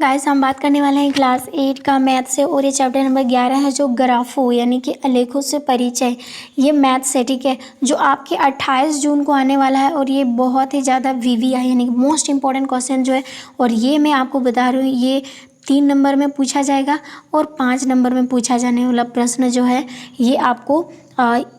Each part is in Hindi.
गाइस हम बात करने वाले हैं क्लास 8 का मैथ से और ये चैप्टर नंबर 11 है जो ग्राफो यानी कि आलेखों से परिचय। ये मैथ से ठीक है जो आपके 28 जून को आने वाला है और ये बहुत ही ज़्यादा वीवीआई यानी कि मोस्ट इंपॉर्टेंट क्वेश्चन जो है और ये मैं आपको बता रही हूँ ये 3 नंबर में पूछा जाएगा और 5 नंबर में पूछा जाने वाला प्रश्न जो है ये आपको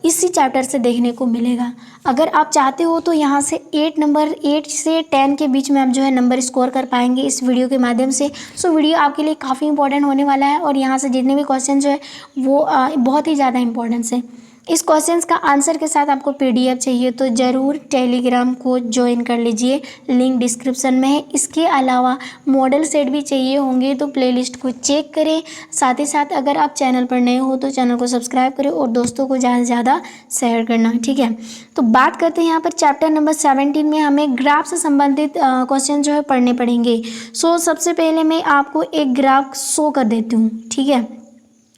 इसी चैप्टर से देखने को मिलेगा। अगर आप चाहते हो तो यहाँ से 8 से 10 के बीच में आप जो है नंबर स्कोर कर पाएंगे इस वीडियो के माध्यम से। सो वीडियो आपके लिए काफ़ी इंपॉर्टेंट होने वाला है और यहाँ से जितने भी क्वेश्चन जो है वो बहुत ही ज़्यादा इंपॉर्टेंट है। इस क्वेश्चंस का आंसर के साथ आपको पीडीएफ चाहिए तो ज़रूर टेलीग्राम को ज्वाइन कर लीजिए, लिंक डिस्क्रिप्शन में है। इसके अलावा मॉडल सेट भी चाहिए होंगे तो प्लेलिस्ट को चेक करें। साथ ही साथ अगर आप चैनल पर नए हो तो चैनल को सब्सक्राइब करें और दोस्तों को ज़्यादा से ज़्यादा शेयर करना, ठीक है। तो बात करते हैं यहाँ पर चैप्टर नंबर 17 में हमें ग्राफ से संबंधित क्वेश्चन जो है पढ़ने पड़ेंगे। सो सबसे पहले मैं आपको एक ग्राफ शो कर देती हूँ, ठीक है।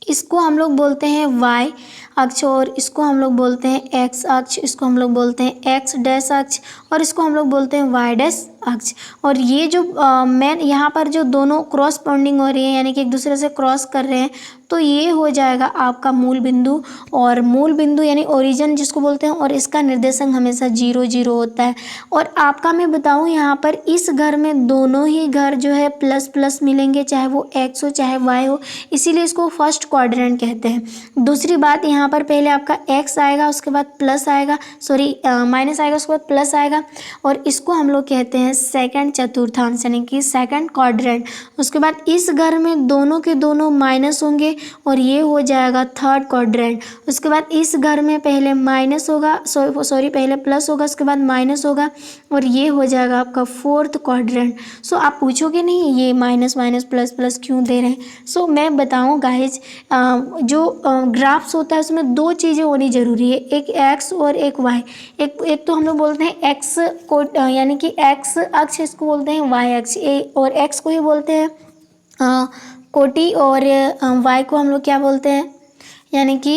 इसको हम लोग बोलते हैं वाई अक्ष और इसको हम लोग बोलते हैं एक्स अक्ष, इसको हम लोग बोलते हैं एक्स डैश अक्ष और इसको हम लोग बोलते हैं वाई डैश अक्ष। और ये जो मैं यहाँ पर जो दोनों क्रॉस पॉइंटिंग हो रही है यानी कि एक दूसरे से क्रॉस कर रहे हैं तो ये हो जाएगा आपका मूल बिंदु और मूल बिंदु यानी ओरिजिन जिसको बोलते हैं और इसका निर्देशांक हमेशा 0 0 होता है। और आपका मैं बताऊँ यहाँ पर इस घर में दोनों ही घर जो है प्लस प्लस मिलेंगे, चाहे वो एक्स हो चाहे वाई हो, इसीलिए इसको फर्स्ट क्वाड्रेंट कहते हैं। दूसरी बात यहाँ पर पहले आपका एक्स आएगा उसके बाद प्लस आएगा, सॉरी माइनस आएगा उसके बाद प्लस आएगा और इसको हम लोग कहते हैं सेकंड चतुर्थांश यानी कि सेकंड क्वाड्रेंट। उसके बाद इस घर में दोनों के दोनों माइनस होंगे और ये हो जाएगा थर्ड क्वाड्रेंट। उसके बाद इस घर में पहले माइनस होगा, सॉरी पहले प्लस होगा उसके बाद माइनस होगा और ये हो जाएगा आपका फोर्थ क्वाड्रेंट। सो आप पूछोगे नहीं ये माइनस माइनस प्लस प्लस क्यों दे रहे हैं। सो मैं बताऊँ गाइज जो ग्राफ्स होता है उसमें दो चीज़ें होनी ज़रूरी है, एक एक्स और एक वाई। एक तो हम लोग बोलते हैं एक्स को यानी कि एक्स अक्ष इसको बोलते हैं वाई अक्ष, और एक्स को ही बोलते हैं कोटि और वाई को हम लोग क्या बोलते हैं यानी कि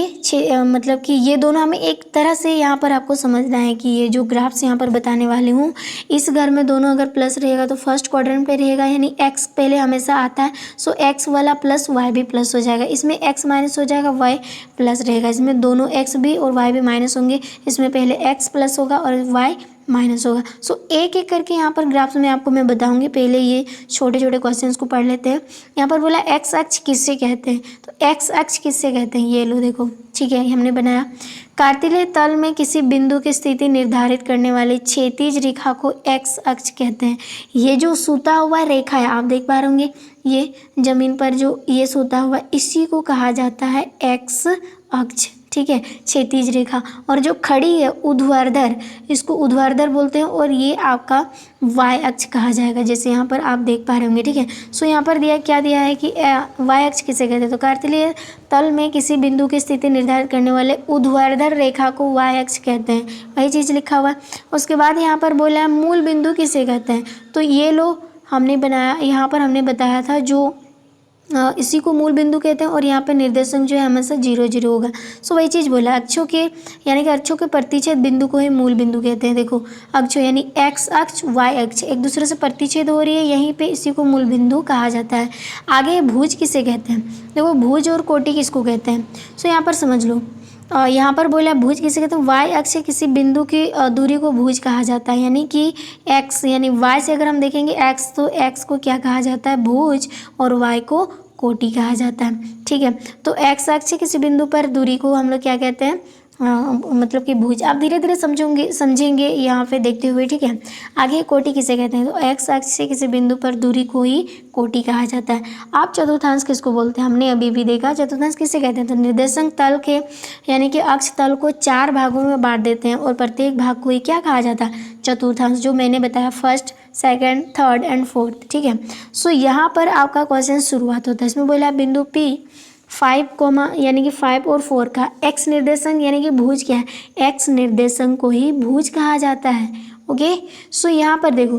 मतलब कि ये दोनों हमें एक तरह से यहाँ पर आपको समझना है कि ये जो ग्राफ्स यहाँ पर बताने वाले हूँ इस घर में दोनों अगर प्लस रहेगा तो फर्स्ट क्वाड्रेंट पे रहेगा यानी एक्स पहले हमेशा आता है। सो एक्स वाला प्लस वाई भी प्लस हो जाएगा, इसमें एक्स माइनस हो जाएगा वाई प्लस रहेगा, इसमें दोनों एक्स भी और वाई भी माइनस होंगे, इसमें पहले एक्स प्लस होगा और वाई माइनस होगा। सो एक एक करके यहाँ पर ग्राफ्स में आपको मैं बताऊंगी। पहले ये छोटे छोटे क्वेश्चंस को पढ़ लेते हैं। यहाँ पर बोला एक्स अक्ष किससे कहते हैं, तो एक्स अक्ष किससे कहते हैं ये लो देखो, ठीक है हमने बनाया। कार्तीय तल में किसी बिंदु की स्थिति निर्धारित करने वाली क्षैतिज रेखा को एक्स अक्ष कहते हैं। ये जो सूता हुआ रेखा है आप देख पा रहे होंगे, ये जमीन पर जो ये सूता हुआ इसी को कहा जाता है एक्स अक्ष, ठीक है क्षैतिज रेखा। और जो खड़ी है ऊर्ध्वाधर, इसको ऊर्ध्वाधर बोलते हैं और ये आपका वाई अक्ष कहा जाएगा, जैसे यहाँ पर आप देख पा रहे होंगे, ठीक है। सो यहाँ पर क्या दिया है कि वाई अक्ष किसे कहते हैं, तो कार्तीय तल में किसी बिंदु की स्थिति निर्धारित करने वाले ऊर्ध्वाधर रेखा को वाई अक्ष कहते हैं, वही चीज़ लिखा हुआ है। उसके बाद यहाँ पर बोला है मूल बिंदु किसे कहते हैं, तो ये लो हमने बनाया, यहाँ पर हमने बताया था जो इसी को मूल बिंदु कहते हैं और यहाँ पे निर्देशांक जो है हमेशा 0 0 होगा। सो वही चीज़ बोला अक्षों के यानी कि अक्षों के प्रतिच्छेद बिंदु को ही मूल बिंदु कहते हैं। देखो अक्षों यानी एक्स अक्ष वाई अक्ष एक दूसरे से प्रतिच्छेद हो रही है, यहीं पे इसी को मूल बिंदु कहा जाता है। आगे भुज किसे कहते हैं, देखो भुज और कोटि किसको कहते हैं। सो यहाँ पर समझ लो यहाँ पर बोला भुज किसे कहते हैं, वाई अक्ष से किसी बिंदु की दूरी को भुज कहा जाता है, यानी कि एक्स यानी वाई से अगर हम देखेंगे एक्स तो एक्स को क्या कहा जाता है भुज और वाई को कोटि कहा जाता है, ठीक है। तो एक्स अक्ष से किसी बिंदु पर दूरी को हम लोग क्या कहते हैं मतलब कि भुज। आप धीरे धीरे समझेंगे यहाँ पे देखते हुए, ठीक है। आगे कोटि किसे कहते हैं, तो एक्स अक्ष से किसी बिंदु पर दूरी को ही कोटि कहा जाता है। आप चतुर्थांश किसको बोलते हैं, हमने अभी भी देखा चतुर्थांश किसे कहते हैं, तो निर्देशांक तल के यानी कि अक्ष तल को 4 भागों में बांट देते हैं और प्रत्येक भाग को ही क्या कहा जाता है चतुर्थांश, जो मैंने बताया first second third and fourth, ठीक है। सो यहाँ पर आपका क्वेश्चन शुरुआत होता है, इसमें बोला बिंदु P 5 यानी कि 5 और 4 का एक्स निर्देशांक यानी कि भुज क्या है, एक्स निर्देशांक को ही भुज कहा जाता है, ओके। सो यहाँ पर देखो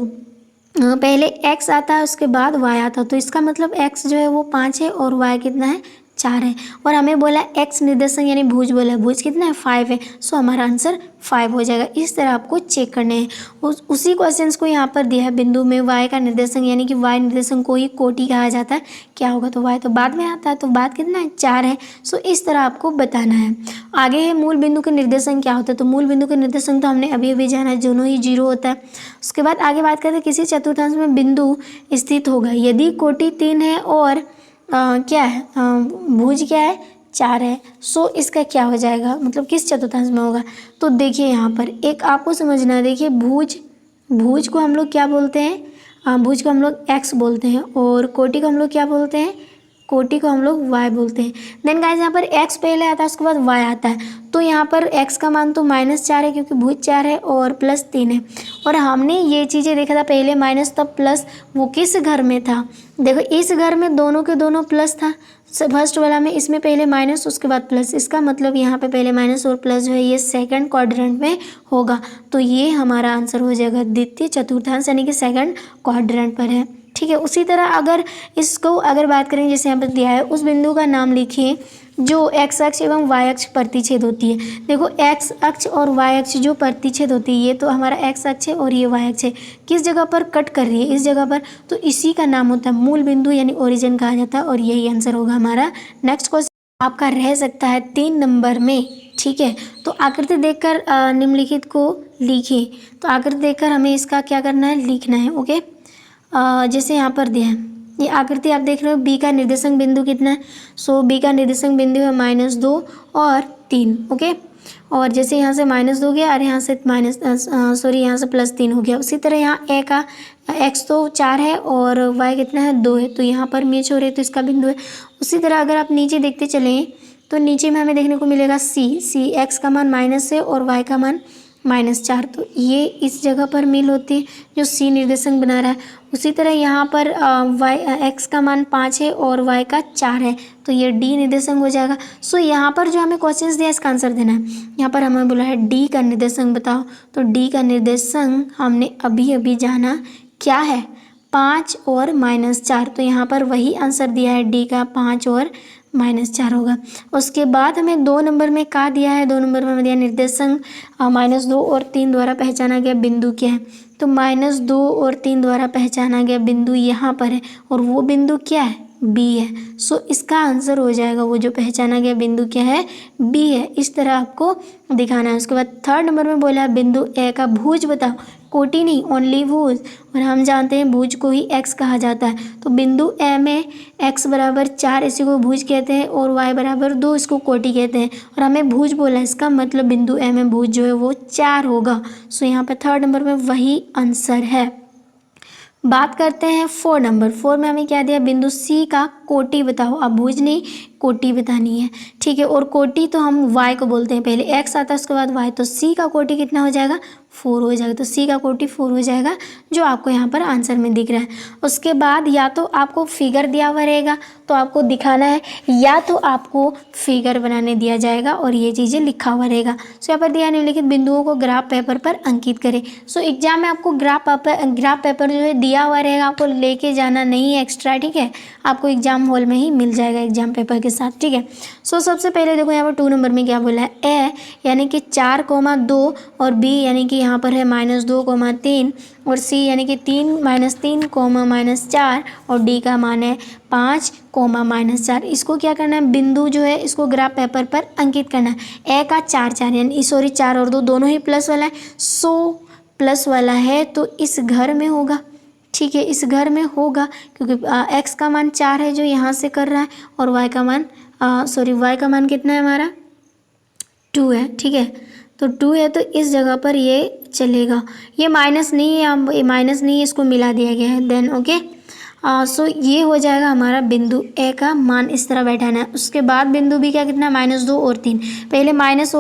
पहले x आता है उसके बाद y आता है, तो इसका मतलब x जो है वो 5 है और y कितना है 4 है। और हमें बोला एक्स निर्देशांक यानी भुज बोला, भुज कितना है 5 है। सो हमारा आंसर 5 हो जाएगा। इस तरह आपको चेक करने हैं। उसी क्वेश्चंस को यहाँ पर दिया है बिंदु में y का निर्देशांक यानी कि y निर्देशांक को ही कोटि कहा जाता है। क्या होगा, तो y तो बाद में आता है, तो बाद कितना है 4 है। सो इस तरह आपको बताना है। आगे है मूल बिंदु के निर्देशांक क्या होता है। तो मूल बिंदु के निर्देशांक तो हमने अभी अभी जाना है, दोनों ही 0 होता है। उसके बाद आगे बात करते हैं किसी चतुर्थांश में बिंदु स्थित होगा यदि कोटि 3 है और क्या है भुज क्या है 4 है। सो इसका क्या हो जाएगा, मतलब किस चतुर्थांश में होगा। तो देखिए यहाँ पर एक आपको समझना है। देखिए भुज को हम लोग क्या बोलते हैं, भुज को हम लोग x बोलते हैं और कोटि को हम लोग क्या बोलते हैं, कोटि को हम लोग y बोलते हैं। देन गाइस यहाँ पर x पहले आता है उसके बाद y आता है। तो यहाँ पर x का मान तो -4 है क्योंकि भुज 4 है और +3 है। और हमने ये चीज़ें देखा था पहले माइनस तब प्लस, वो किस घर में था, देखो इस घर में दोनों के दोनों प्लस था। फर्स्ट वाला में इसमें पहले माइनस उसके बाद प्लस, इसका मतलब यहाँ पे पहले माइनस और प्लस जो है ये सेकंड क्वाड्रेंट में होगा। तो ये हमारा आंसर हो जाएगा द्वितीय चतुर्थांश यानी कि सेकंड क्वाड्रेंट पर है। ठीक है। उसी तरह अगर इसको अगर बात करें जैसे यहाँ पर दिया है उस बिंदु का नाम लिखिए जो x अक्ष एवं y अक्ष प्रतिच्छेद होती है। देखो x अक्ष और y अक्ष जो प्रतिच्छेद होती है, ये तो हमारा x अक्ष है और ये y अक्ष है, किस जगह पर कट कर रही है, इस जगह पर। तो इसी का नाम होता है मूल बिंदु यानी ओरिजिन कहा जाता है और यही आंसर होगा हमारा। नेक्स्ट क्वेश्चन आपका रह सकता है 3 नंबर में। ठीक है। तो आकृति देखकर निम्नलिखित को लिखिए। तो आकृति देखकर हमें इसका क्या करना है, लिखना है। ओके। जैसे यहाँ पर दिया है ये आकृति आप देख रहे हो, बी का निर्देशांक बिंदु कितना है। सो बी का निर्देशांक बिंदु है -2 और 3। ओके। और जैसे यहाँ से -2 गया और यहाँ से यहाँ से +3 हो गया। उसी तरह यहाँ ए का x तो 4 है और y कितना है 2 है, तो यहाँ पर मैच हो रहे तो इसका बिंदु है। उसी तरह अगर आप नीचे देखते चलें तो नीचे में हमें देखने को मिलेगा सी x का मान -है और y का मान -4, तो ये इस जगह पर मिल होती है जो सी निर्देशांक बना रहा है। उसी तरह यहाँ पर x का मान 5 है और y का 4 है, तो ये डी निर्देशांक हो जाएगा। सो यहाँ पर जो हमें क्वेश्चंस दिया इसका आंसर देना है। यहाँ पर हमें बोला है डी का निर्देशांक बताओ, तो डी का निर्देशांक हमने अभी अभी जाना क्या है 5 और -4, तो यहाँ पर वही आंसर दिया है डी का 5 और -4 होगा। उसके बाद हमें 2 नंबर में क्या दिया है, 2 नंबर में हमें दिया निर्देशांक -2 और 3 द्वारा पहचाना गया बिंदु क्या है। तो -2 और 3 द्वारा पहचाना गया बिंदु यहाँ पर है और वो बिंदु क्या है, बी है। सो इसका आंसर हो जाएगा वो जो पहचाना गया बिंदु क्या है, बी है। इस तरह आपको दिखाना है। उसके बाद 3rd नंबर में बोला है बिंदु ए का भुज बताओ, कोटि नहीं ओनली भुज, और हम जानते हैं भुज को ही x कहा जाता है। तो बिंदु ए में x बराबर 4 इसी को भुज कहते हैं और y बराबर 2 इसको कोटि कहते हैं, और हमें भुज बोला इसका मतलब बिंदु ए में भुज जो है वो 4 होगा। सो यहाँ पे 3rd नंबर में वही आंसर है। बात करते हैं 4 नंबर। 4 में हमें क्या दिया, बिंदु सी का कोटि बताओ। अब भुज नहीं कोटि बतानी है। ठीक है। और कोटि तो हम y को बोलते हैं, पहले x आता है उसके बाद y, तो c का कोटि कितना हो जाएगा 4 हो जाएगा। तो c का कोटि 4 हो जाएगा जो आपको यहाँ पर आंसर में दिख रहा है। उसके बाद या तो आपको फिगर दिया हुआ रहेगा तो आपको दिखाना है, या तो आपको फिगर बनाने दिया जाएगा और ये चीज़ें लिखा हुआ रहेगा। सो यहाँ पर दिया निम्नलिखित बिंदुओं को ग्राफ पेपर पर अंकित करें। सो एग्जाम में आपको ग्राफ पेपर जो है दिया हुआ रहेगा, आपको लेके जाना नहीं है एक्स्ट्रा। ठीक है। आपको एग्जाम हॉल में ही मिल जाएगा एग्जाम पेपर के साथ। ठीक है। सो सबसे पहले देखो यहाँ पर 2 नंबर में क्या बोला है, ए यानी कि 4,2 और बी यानी कि यहाँ पर है -2,3 और सी यानी कि 3 -4 और डी का मान है 5,-4। इसको क्या करना है, बिंदु जो है इसको ग्राफ पेपर पर अंकित करना है। ए का 4 यानी 4 और 2 दोनों ही प्लस वाला है। सो प्लस वाला है तो इस घर में होगा। ठीक है। इस घर में होगा क्योंकि x का मान 4 है जो यहाँ से कर रहा है और y का मान कितना है हमारा 2 है। ठीक है। तो 2 है तो इस जगह पर ये चलेगा। ये माइनस नहीं है, ये माइनस नहीं है, इसको मिला दिया गया है। Then okay. सो ये हो जाएगा हमारा बिंदु ए का मान इस तरह बैठाना है। उसके बाद बिंदु बी का कितना -2 और 3, पहले माइनस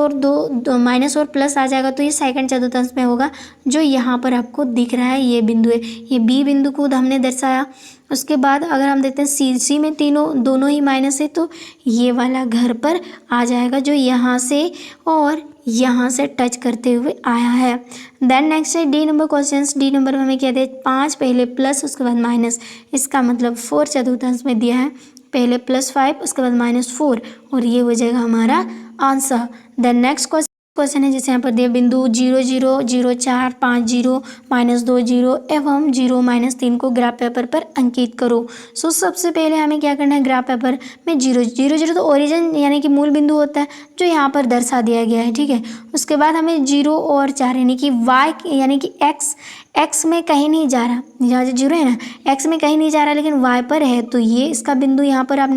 और प्लस आ जाएगा तो ये सेकंड चतुर्थांश में होगा जो यहाँ पर आपको दिख रहा है, ये बिंदु है। ये बी बिंदु को हमने दर्शाया। उसके बाद अगर हम देखते हैं सी में दोनों ही माइनस है तो ये वाला घर पर आ जाएगा जो यहाँ से और यहाँ से टच करते हुए आया है। देन नेक्स्ट है D number questions. D number में हमें क्या दिया, 5 पहले प्लस उसके बाद माइनस, इसका मतलब 4 चतुर्थांश में दिया है पहले +5 उसके बाद -4 और ये हो जाएगा हमारा आंसर। देन नेक्स्ट क्वेश्चन है जैसे यहाँ पर दिया बिंदु 0 0 0 4 5 0 -2 0 एवं 0 -3 को ग्राफ पेपर पर अंकित करो। सो सबसे पहले हमें क्या करना है, ग्राफ पेपर में 0 0 0 तो ओरिजिन यानी कि मूल बिंदु होता है जो यहाँ पर दर्शा दिया गया है, ठीक है। उसके बाद हमें 0 और 4 यानी कि y यानी कि x में कहीं नहीं जा रहा, यहाँ जो 0 है ना x में कहीं नहीं जा रहा लेकिन y पर है, तो ये इसका बिंदु यहाँ पर आप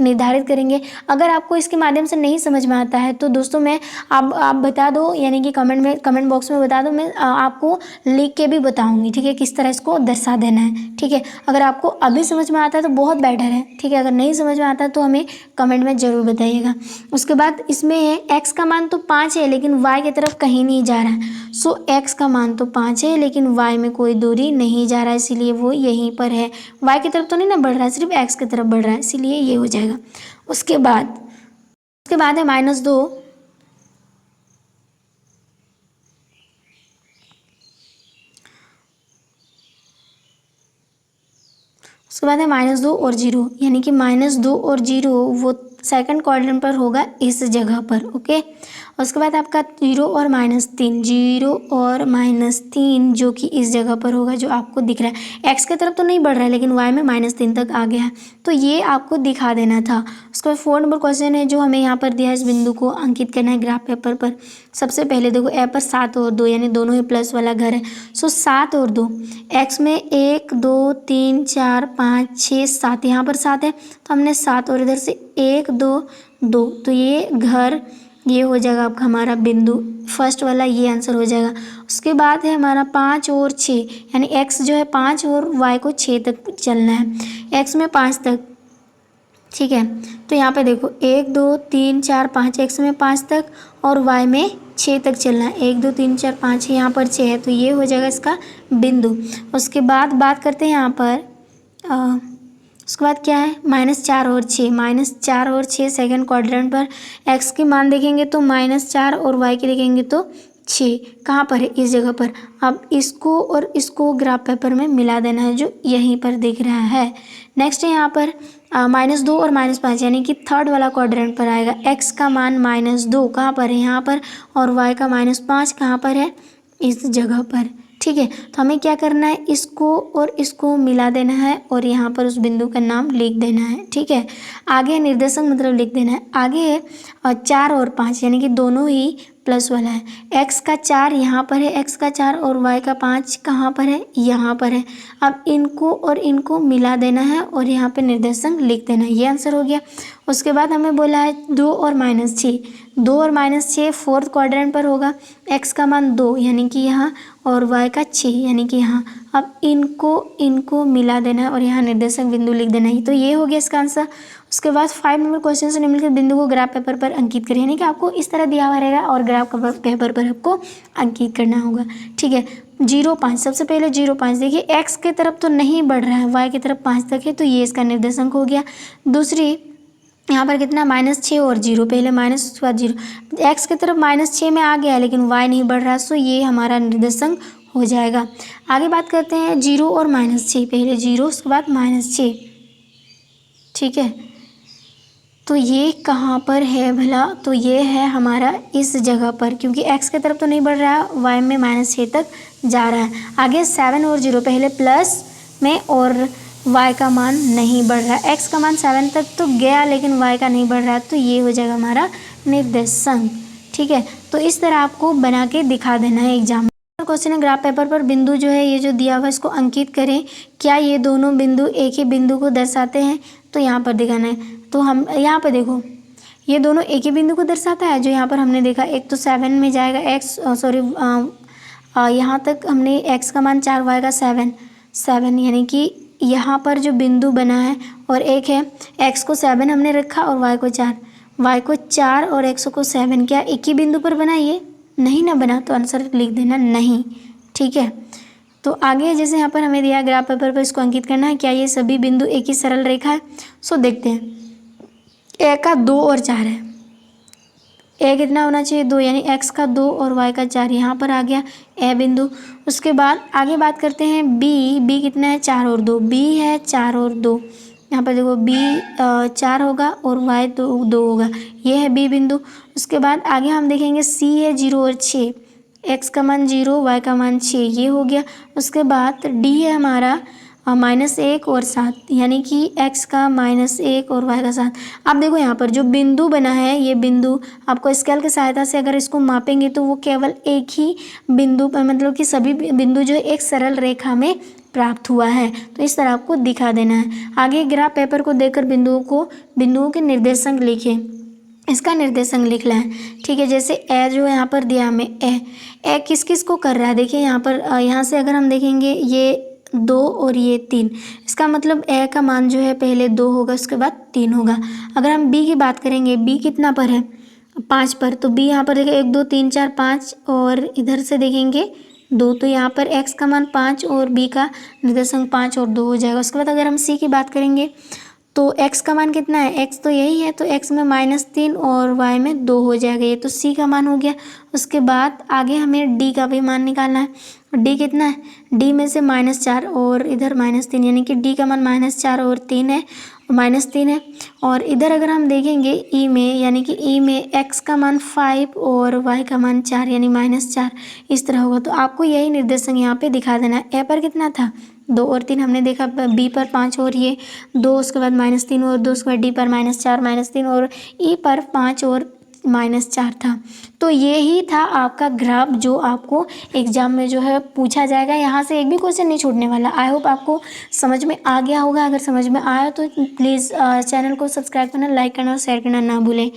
निर्धारित करेंगे। अगर आपको इसके माध्यम से नहीं समझ में आता है तो दोस्तों मैं आप बता दो, यानी कि कमेंट बॉक्स में बता दो, मैं आपको लिख के भी बताऊंगी, ठीक है, किस तरह इसको दर्शा देना है, ठीक है। अगर आपको अभी समझ में आता है तो बहुत बेटर है, ठीक है। अगर नहीं समझ में आता तो हमें कमेंट में ज़रूर बताइएगा। उसके बाद इसमें है x का मान तो 5 है लेकिन y की तरफ कहीं नहीं जा रहा है। सो x का मान तो 5 है लेकिन y में कोई दूरी नहीं जा रहा है, इसीलिए वो यहीं पर है। y की तरफ तो नहीं ना बढ़ रहा है, सिर्फ x की तरफ बढ़ रहा है, इसीलिए ये हो जाएगा। उसके बाद है -2, उसके बाद है -2 और 0, यानी कि -2 और 0 वो सेकंड क्वाड्रेंट पर होगा इस जगह पर, ओके। उसके बाद आपका 0 और -3, 0 और -3 जो कि इस जगह पर होगा जो आपको दिख रहा है। x की तरफ तो नहीं बढ़ रहा है लेकिन y में -3 तक आ गया है, तो ये आपको दिखा देना था। उसके बाद 4 नंबर क्वेश्चन है जो हमें यहाँ पर दिया है, इस बिंदु को अंकित करना है ग्राफ पेपर पर। सबसे पहले देखो ए पर 7 और 2 यानी दोनों ही प्लस वाला घर है। सो 7 और 2 x में 1 2 3 4 5 6 7, यहाँ पर 7 है तो हमने 7 और इधर से 1 2 2, तो ये घर ये हो जाएगा आपका हमारा बिंदु फर्स्ट वाला, ये आंसर हो जाएगा। उसके बाद है हमारा 5 और 6, यानी x जो है 5 और y को 6 तक चलना है, x में 5 तक, ठीक है। तो यहाँ पे देखो 1 2 3 4 5, x में 5 तक और y में 6 तक चलना है। 1 2 3 4 5, यहाँ पर 6 है तो ये हो जाएगा इसका बिंदु। उसके बाद बात करते हैं यहाँ पर उसके बाद क्या है, -4 और 6, -4 और 6 सेकंड क्वाड्रेंट पर x की मान देखेंगे तो -4 और y की देखेंगे तो 6, कहाँ पर है, इस जगह पर। अब इसको और इसको ग्राफ पेपर में मिला देना है जो यहीं पर दिख रहा है। नेक्स्ट है यहाँ पर -2 और -5 यानी कि थर्ड वाला क्वाड्रेंट पर आएगा। x का मान -2 कहाँ पर है, यहाँ पर, और y का -5 कहाँ पर है, इस जगह पर, ठीक है। तो हमें क्या करना है, इसको और इसको मिला देना है और यहाँ पर उस बिंदु का नाम लिख देना है, ठीक है। आगे निर्देशक मतलब लिख देना है। आगे है 4 और 5 यानी कि दोनों ही प्लस वाला है। x का 4 यहाँ पर है, x का 4 और y का 5 कहाँ पर है, यहाँ पर है। अब इनको और इनको मिला देना है और यहाँ पे निर्देशक लिख देना है, ये आंसर हो गया। उसके बाद हमें बोला है 2 और -6, 2 और -6 फोर्थ क्वाड्रेंट पर होगा। x का मान 2 यानी कि यहाँ और y का 6 यानी कि यहाँ। अब इनको मिला देना है और यहाँ निर्देशक बिंदु लिख देना है, तो ये हो गया इसका आंसर। उसके बाद 5 नंबर क्वेश्चन से निम्नलिखित बिंदु को ग्राफ पेपर पर अंकित करें, यानी कि आपको इस तरह दिया हुआ रहेगा और ग्राफ पेपर पर आपको अंकित करना होगा, ठीक है। 0 5, सबसे पहले 0 5 देखिए x की तरफ तो नहीं बढ़ रहा है, y की तरफ 5 तक है, तो ये इसका निर्देशांक हो गया। दूसरी यहाँ पर कितना, -6 और 0, पहले माइनस उसके बाद 0, x की तरफ -6 में आ गया लेकिन y नहीं बढ़ रहा, सो ये हमारा निर्देशांक हो जाएगा। आगे बात करते हैं 0 और -6, पहले 0 उसके बाद -6, ठीक है। तो ये कहाँ पर है भला, तो ये है हमारा इस जगह पर, क्योंकि x की तरफ तो नहीं बढ़ रहा है, y में -6 तक जा रहा है। आगे 7 और 0, पहले प्लस में और y का मान नहीं बढ़ रहा है, x का मान 7 तक तो गया लेकिन y का नहीं बढ़ रहा है, तो ये हो जाएगा हमारा निर्देशांक, ठीक है। तो इस तरह आपको बना के दिखा देना है एग्जाम। क्वेश्चन है ग्राफ पेपर पर बिंदु जो है ये जो दिया हुआ है इसको अंकित करें, क्या ये दोनों बिंदु एक ही बिंदु को दर्शाते हैं, तो यहाँ पर दिखाना है। तो हम यहाँ पर देखो ये दोनों एक ही बिंदु को दर्शाता है, जो यहाँ पर हमने देखा, एक तो 7 में जाएगा x, सॉरी यहाँ तक हमने x का मान 4, y का 7 यानी कि यहाँ पर जो बिंदु बना है, और एक है x को 7 हमने रखा और y को 4 और x को 7, क्या एक ही बिंदु पर बना, ये नहीं ना बना, तो आंसर लिख देना नहीं, ठीक है। तो आगे जैसे यहाँ पर हमें दिया ग्राफ पेपर पर इसको अंकित करना है, क्या ये सभी बिंदु एक ही सरल रेखा है। सो देखते हैं, ए का 2 और 4 है, ए कितना होना चाहिए 2, यानी x का 2 और y का 4, यहाँ पर आ गया ए बिंदु। उसके बाद आगे बात करते हैं बी कितना है 4 और 2, बी है 4 और 2, यहाँ पर देखो बी 4 होगा और वाई तो 2 होगा, ये है बी बिंदु। उसके बाद आगे हम देखेंगे सी है 0 और 6, एक्स का मान 0 वाई का मान 6, ये हो गया। उसके बाद डी है हमारा -1 और 7, यानी कि एक्स का -1 और वाई का 7। अब देखो यहाँ पर जो बिंदु बना है, ये बिंदु आपको स्केल की सहायता से अगर इसको मापेंगे तो वो केवल एक ही बिंदु पर, मतलब कि सभी बिंदु जो एक सरल रेखा में प्राप्त हुआ है। तो इस तरह आपको दिखा देना है। आगे ग्राफ पेपर को देकर बिंदुओं के निर्देशांक लिखें। इसका निर्देशांक लिखना है, ठीक है। जैसे ए जो यहाँ पर दिया हमें, ए किस किस को कर रहा है, देखिए यहाँ पर यहाँ से अगर हम देखेंगे ये 2 और ये 3, इसका मतलब ए का मान जो है पहले 2 होगा, उसके बाद 3 होगा। अगर हम बी की बात करेंगे, बी कितना पर है, 5 पर, तो बी यहाँ पर देखिए 1 2 3 4 5 और इधर से देखेंगे 2, तो यहाँ पर एक्स का मान 5 और बी का निर्देशांक 5 और 2 हो जाएगा। उसके बाद अगर हम सी की बात करेंगे तो x का मान कितना है, x तो यही है, तो x में -3 और y में 2 हो जाएगा, ये तो c का मान हो गया। उसके बाद आगे हमें d का भी मान निकालना है। d कितना है, d में से -4 और इधर -3, यानी कि d का मान -4 और 3 है, -3 है। और इधर अगर हम देखेंगे e में, यानी कि e में x का मान 5 और y का मान 4, यानी -4, इस तरह होगा। तो आपको यही निर्देशांक यहाँ पे दिखा देना है। a पर कितना था, 2 और 3 हमने देखा, बी पर 5 और ये 2, उसके बाद -3 और 2, उसके बाद डी पर -4 -3 और ई पर 5 और -4 था। तो ये ही था आपका ग्राफ जो आपको एग्जाम में जो है पूछा जाएगा। यहाँ से एक भी क्वेश्चन नहीं छूटने वाला। आई होप आपको समझ में आ गया होगा। अगर समझ में आया तो प्लीज़ चैनल को सब्सक्राइब करना, लाइक करना और शेयर करना ना भूलें।